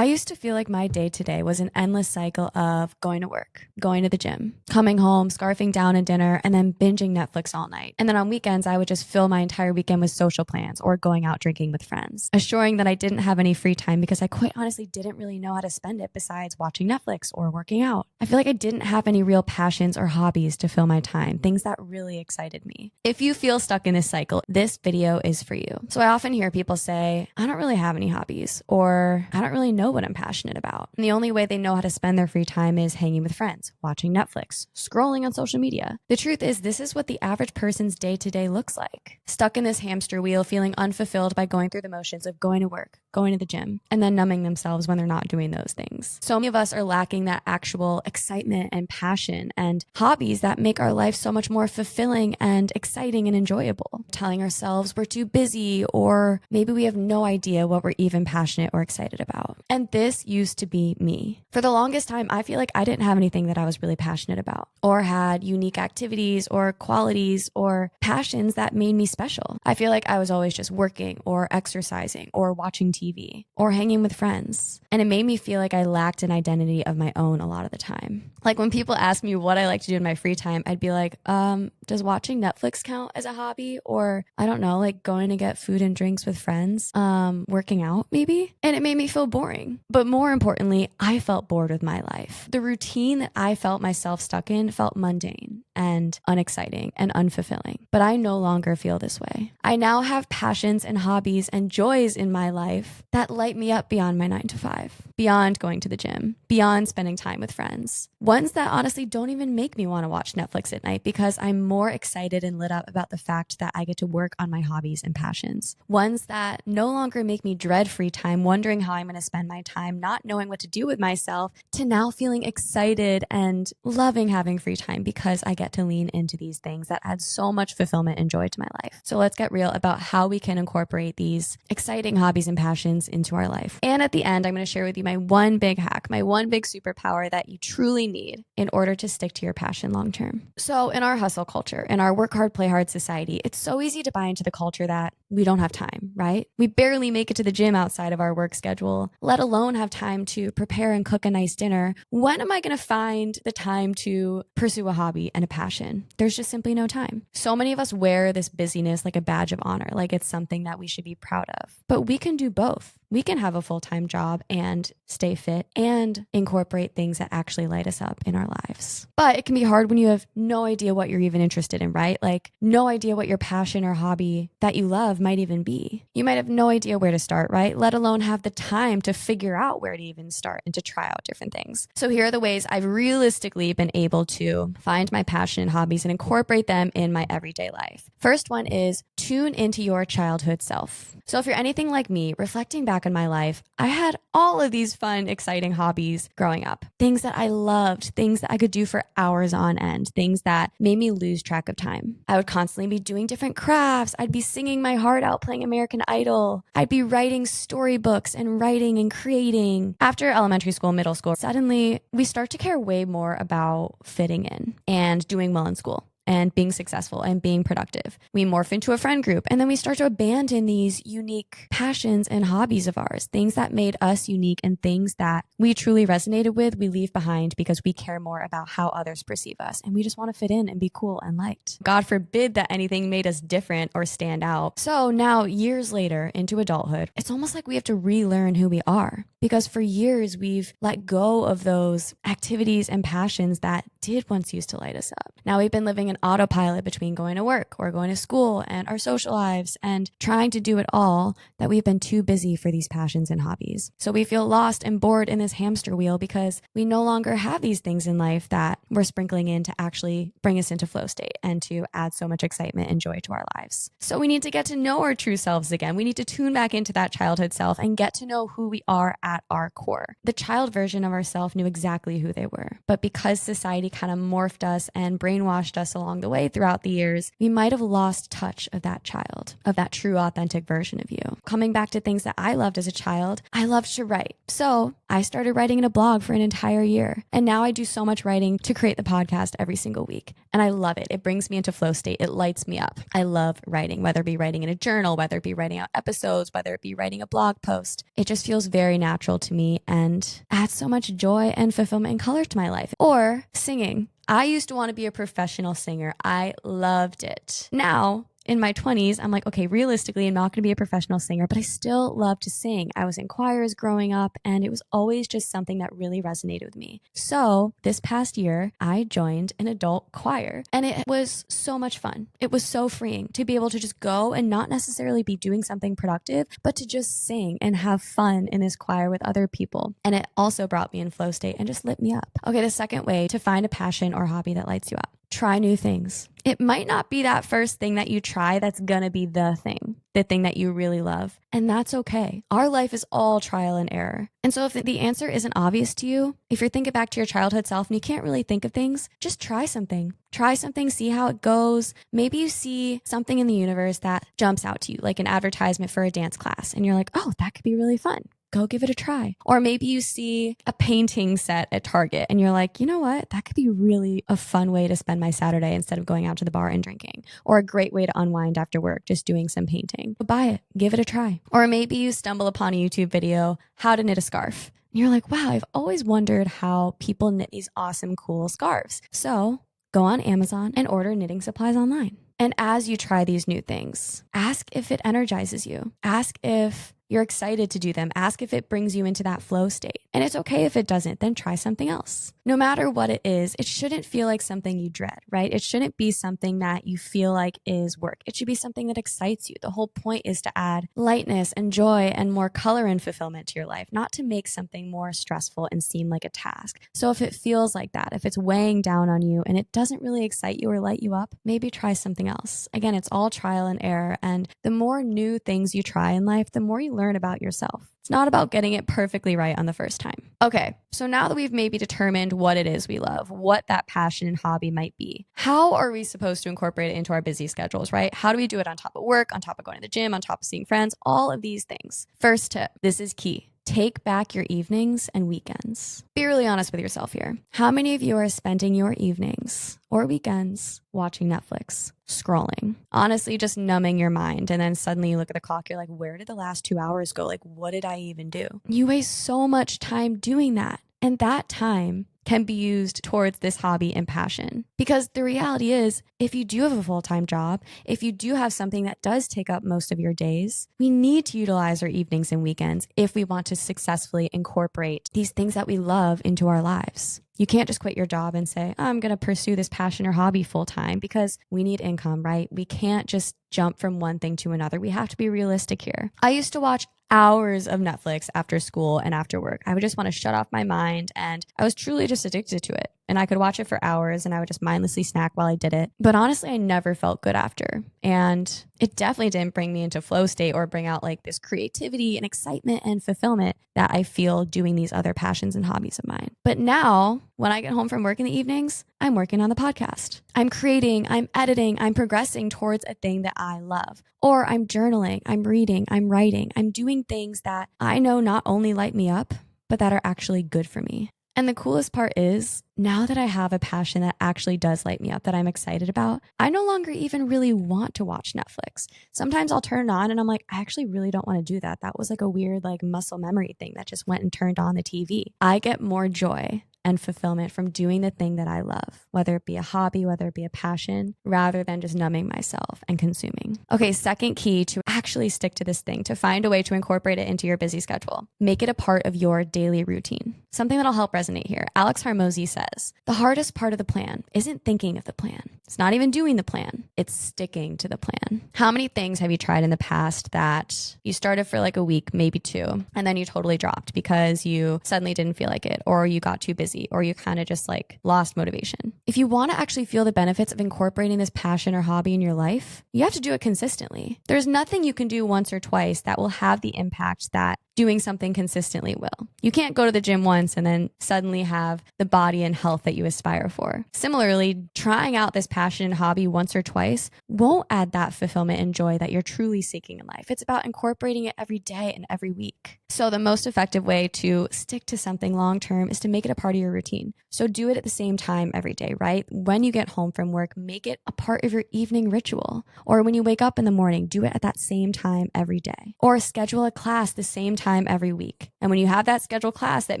I used to feel like my day to day was an endless cycle of going to work, going to the gym, coming home, scarfing down a dinner, and then binging Netflix all night. And then on weekends, I would just fill my entire weekend with social plans or going out drinking with friends, assuring that I didn't have any free time because I quite honestly didn't really know how to spend it besides watching Netflix or working out. I feel like I didn't have any real passions or hobbies to fill my time, things that really excited me. If you feel stuck in this cycle, this video is for you. So I often hear people say, I don't really have any hobbies, or I don't really know what I'm passionate about. And the only way they know how to spend their free time is hanging with friends, watching Netflix, scrolling on social media. The truth is, this is what the average person's day-to-day looks like. Stuck in this hamster wheel, feeling unfulfilled by going through the motions of going to work, going to the gym, and then numbing themselves when they're not doing those things. So many of us are lacking that actual excitement and passion and hobbies that make our life so much more fulfilling and exciting and enjoyable. Telling ourselves we're too busy, or maybe we have no idea what we're even passionate or excited about. And this used to be me. For the longest time, I feel like I didn't have anything that I was really passionate about, or had unique activities or qualities or passions that made me special. I feel like I was always just working or exercising or watching TV or hanging with friends. And it made me feel like I lacked an identity of my own a lot of the time. Like when people ask me what I like to do in my free time, I'd be like, does watching Netflix count as a hobby? Or I don't know, like going to get food and drinks with friends, working out maybe? And it made me feel boring. But more importantly, I felt bored with my life. The routine that I felt myself stuck in felt mundane and unexciting and unfulfilling. But I no longer feel this way. I now have passions and hobbies and joys in my life that light me up beyond my 9 to 5, beyond going to the gym, beyond spending time with friends. Ones that honestly don't even make me want to watch Netflix at night because I'm more excited and lit up about the fact that I get to work on my hobbies and passions. Ones that no longer make me dread free time, wondering how I'm going to spend my time, not knowing what to do with myself, to now feeling excited and loving having free time because I get to lean into these things that add so much fulfillment and joy to my life. So let's get real about how we can incorporate these exciting hobbies and passions into our life. And at the end, I'm going to share with you my one big hack, my one big superpower that you truly need in order to stick to your passion long term. So in our hustle culture, in our work hard, play hard society, it's so easy to buy into the culture that we don't have time, right? We barely make it to the gym outside of our work schedule, let alone have time to prepare and cook a nice dinner. When am I going to find the time to pursue a hobby and a passion? There's just simply no time. So many of us wear this busyness like a badge of honor, like it's something that we should be proud of. But we can do both. We can have a full-time job and stay fit and incorporate things that actually light us up in our lives. But it can be hard when you have no idea what you're even interested in, right? Like no idea what your passion or hobby that you love might even be. You might have no idea where to start, right? Let alone have the time to figure out where to even start and to try out different things. So here are the ways I've realistically been able to find my passion and hobbies and incorporate them in my everyday life. First one is tune into your childhood self. So if you're anything like me, reflecting back on my life, I had all of these fun, exciting hobbies growing up. Things that I loved, things that I could do for hours on end, things that made me lose track of time. I would constantly be doing different crafts. I'd be singing my heart out playing American Idol. I'd be writing storybooks and writing and creating. After elementary school, middle school, suddenly we start to care way more about fitting in and doing well in school and being successful and being productive. We morph into a friend group, and then we start to abandon these unique passions and hobbies of ours, things that made us unique and things that we truly resonated with, we leave behind because we care more about how others perceive us, and we just want to fit in and be cool and liked. God forbid that anything made us different or stand out. So now, years later into adulthood, it's almost like we have to relearn who we are, because for years we've let go of those activities and passions that did once used to light us up. Now we've been living in autopilot between going to work or going to school and our social lives and trying to do it all, that we've been too busy for these passions and hobbies. So we feel lost and bored in this hamster wheel because we no longer have these things in life that we're sprinkling in to actually bring us into flow state and to add so much excitement and joy to our lives. So we need to get to know our true selves again. We need to tune back into that childhood self and get to know who we are at our core. The child version of ourselves knew exactly who they were, but because society kind of morphed us and brainwashed us a along the way throughout the years, we might have lost touch of that child, of that true authentic version of you. Coming back to things that I loved as a child, I loved to write. So I started writing in a blog for an entire year. And now I do so much writing to create the podcast every single week. And I love it. It brings me into flow state. It lights me up. I love writing, whether it be writing in a journal, whether it be writing out episodes, whether it be writing a blog post. It just feels very natural to me and adds so much joy and fulfillment and color to my life. Or singing. I used to want to be a professional singer. I loved it. Now, in my 20s, I'm like, okay, realistically, I'm not going to be a professional singer, but I still love to sing. I was in choirs growing up, and it was always just something that really resonated with me. So this past year, I joined an adult choir, and it was so much fun. It was so freeing to be able to just go and not necessarily be doing something productive, but to just sing and have fun in this choir with other people. And it also brought me in flow state and just lit me up. Okay, the second way to find a passion or hobby that lights you up. Try new things. It might not be that first thing that you try that's going to be the thing that you really love. And that's okay. Our life is all trial and error. And so if the answer isn't obvious to you, if you're thinking back to your childhood self and you can't really think of things, just try something. Try something, see how it goes. Maybe you see something in the universe that jumps out to you, like an advertisement for a dance class, and you're like, oh, that could be really fun. Go give it a try. Or maybe you see a painting set at Target and you're like, you know what? That could be really a fun way to spend my Saturday instead of going out to the bar and drinking. Or a great way to unwind after work, just doing some painting. Buy it. Give it a try. Or maybe you stumble upon a YouTube video, how to knit a scarf. And you're like, wow, I've always wondered how people knit these awesome, cool scarves. So go on Amazon and order knitting supplies online. And as you try these new things, ask if it energizes you. Ask if you're excited to do them. Ask if it brings you into that flow state. And it's okay if it doesn't, then try something else. No matter what it is, it shouldn't feel like something you dread, right? It shouldn't be something that you feel like is work. It should be something that excites you. The whole point is to add lightness and joy and more color and fulfillment to your life, not to make something more stressful and seem like a task. So if it feels like that, if it's weighing down on you and it doesn't really excite you or light you up, maybe try something else. Again, it's all trial and error. And the more new things you try in life, the more you learn about yourself. It's not about getting it perfectly right on the first time. Okay, so now that we've maybe determined what it is we love, what that passion and hobby might be, how are we supposed to incorporate it into our busy schedules, right? How do we do it on top of work, on top of going to the gym, on top of seeing friends, all of these things? First tip, this is key. Take back your evenings and weekends. Be really honest with yourself here. How many of you are spending your evenings or weekends watching Netflix, scrolling, honestly just numbing your mind, and then suddenly you look at the clock, you're like, where did the last 2 hours go? Like, what did I even do? You waste so much time doing that. And that time can be used towards this hobby and passion. Because the reality is, if you do have a full-time job, if you do have something that does take up most of your days, we need to utilize our evenings and weekends if we want to successfully incorporate these things that we love into our lives. You can't just quit your job and say, I'm going to pursue this passion or hobby full time, because we need income, right? We can't just jump from one thing to another. We have to be realistic here. I used to watch hours of Netflix after school and after work. I would just want to shut off my mind, and I was truly just addicted to it. And I could watch it for hours and I would just mindlessly snack while I did it. But honestly, I never felt good after. And it definitely didn't bring me into flow state or bring out like this creativity and excitement and fulfillment that I feel doing these other passions and hobbies of mine. But now, when I get home from work in the evenings, I'm working on the podcast. I'm creating, I'm editing, I'm progressing towards a thing that I love. Or I'm journaling, I'm reading, I'm writing, I'm doing things that I know not only light me up, but that are actually good for me. And the coolest part is, now that I have a passion that actually does light me up, that I'm excited about, I no longer even really want to watch Netflix. Sometimes I'll turn it on and I'm like, I actually really don't want to do that. That was like a weird like muscle memory thing that just went and turned on the TV. I get more joy and fulfillment from doing the thing that I love, whether it be a hobby, whether it be a passion, rather than just numbing myself and consuming. Okay, second key to actually stick to this thing, to find a way to incorporate it into your busy schedule. Make it a part of your daily routine. Something that'll help resonate here. Alex Hormozi says, the hardest part of the plan isn't thinking of the plan. It's not even doing the plan. It's sticking to the plan. How many things have you tried in the past that you started for like a week, maybe 2, and then you totally dropped because you suddenly didn't feel like it, or you got too busy, or you kind of just like lost motivation? If you want to actually feel the benefits of incorporating this passion or hobby in your life, you have to do it consistently. There's nothing you can do once or twice that will have the impact that doing something consistently will. You can't go to the gym once and then suddenly have the body and health that you aspire for. Similarly, trying out this passion and hobby once or twice won't add that fulfillment and joy that you're truly seeking in life. It's about incorporating it every day and every week. So the most effective way to stick to something long term is to make it a part of your routine. So do it at the same time every day, right? When you get home from work, make it a part of your evening ritual. Or when you wake up in the morning, do it at that same time every day. Or schedule a class the same time every week. And when you have that scheduled class that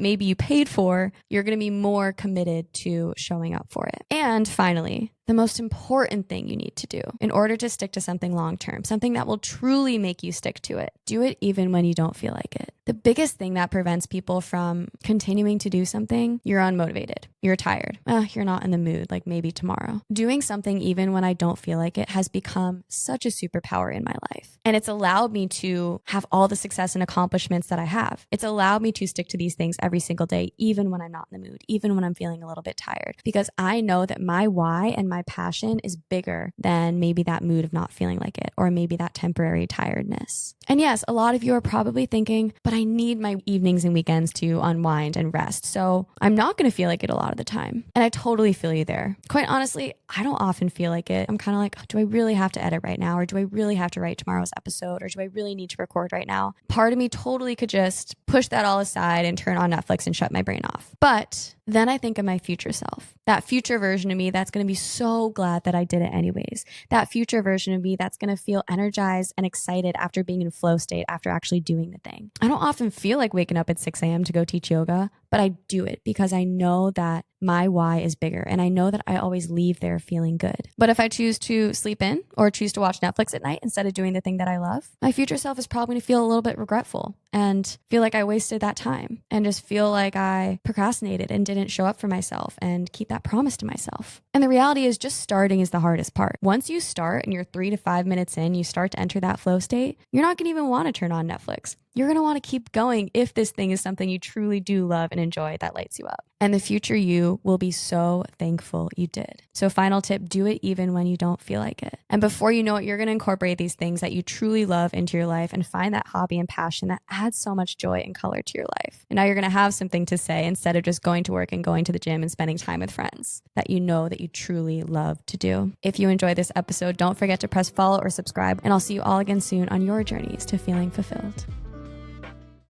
maybe you paid for, you're going to be more committed to showing up for it. And finally, the most important thing you need to do in order to stick to something long term, something that will truly make you stick to it, do it even when you don't feel like it. The biggest thing that prevents people from continuing to do something, you're unmotivated, you're tired, you're not in the mood, like maybe tomorrow. Doing something even when I don't feel like it has become such a superpower in my life. And it's allowed me to have all the success and accomplishments that I have. It's allowed me to stick to these things every single day, even when I'm not in the mood, even when I'm feeling a little bit tired, because I know that my why and my passion is bigger than maybe that mood of not feeling like it, or maybe that temporary tiredness. And yes, a lot of you are probably thinking, but I need my evenings and weekends to unwind and rest. So I'm not going to feel like it a lot of the time. And I totally feel you there. Quite honestly, I don't often feel like it. I'm kind of like, do I really have to edit right now? Or do I really have to write tomorrow's episode? Or do I really need to record right now? Part of me totally could just push that all aside and turn on Netflix and shut my brain off. But then I think of my future self, that future version of me that's going to be so glad that I did it anyways. That future version of me that's going to feel energized and excited after being in flow state, after actually doing the thing. I don't often feel like waking up at 6 a.m. to go teach yoga, but I do it because I know that my why is bigger, and I know that I always leave there feeling good. But if I choose to sleep in or choose to watch Netflix at night instead of doing the thing that I love, my future self is probably going to feel a little bit regretful and feel like I wasted that time and just feel like I procrastinated and didn't show up for myself and keep that promise to myself. And the reality is just starting is the hardest part. Once you start and you're 3 to 5 minutes in, you start to enter that flow state, you're not going to even want to turn on Netflix. You're going to want to keep going if this thing is something you truly do love and enjoy that lights you up. And the future you will be so thankful you did. So final tip, do it even when you don't feel like it. And before you know it, you're going to incorporate these things that you truly love into your life and find that hobby and passion that adds so much joy and color to your life. And now you're going to have something to say instead of just going to work and going to the gym and spending time with friends that you know that you truly love to do. If you enjoyed this episode, don't forget to press follow or subscribe, and I'll see you all again soon on your journeys to feeling fulfilled.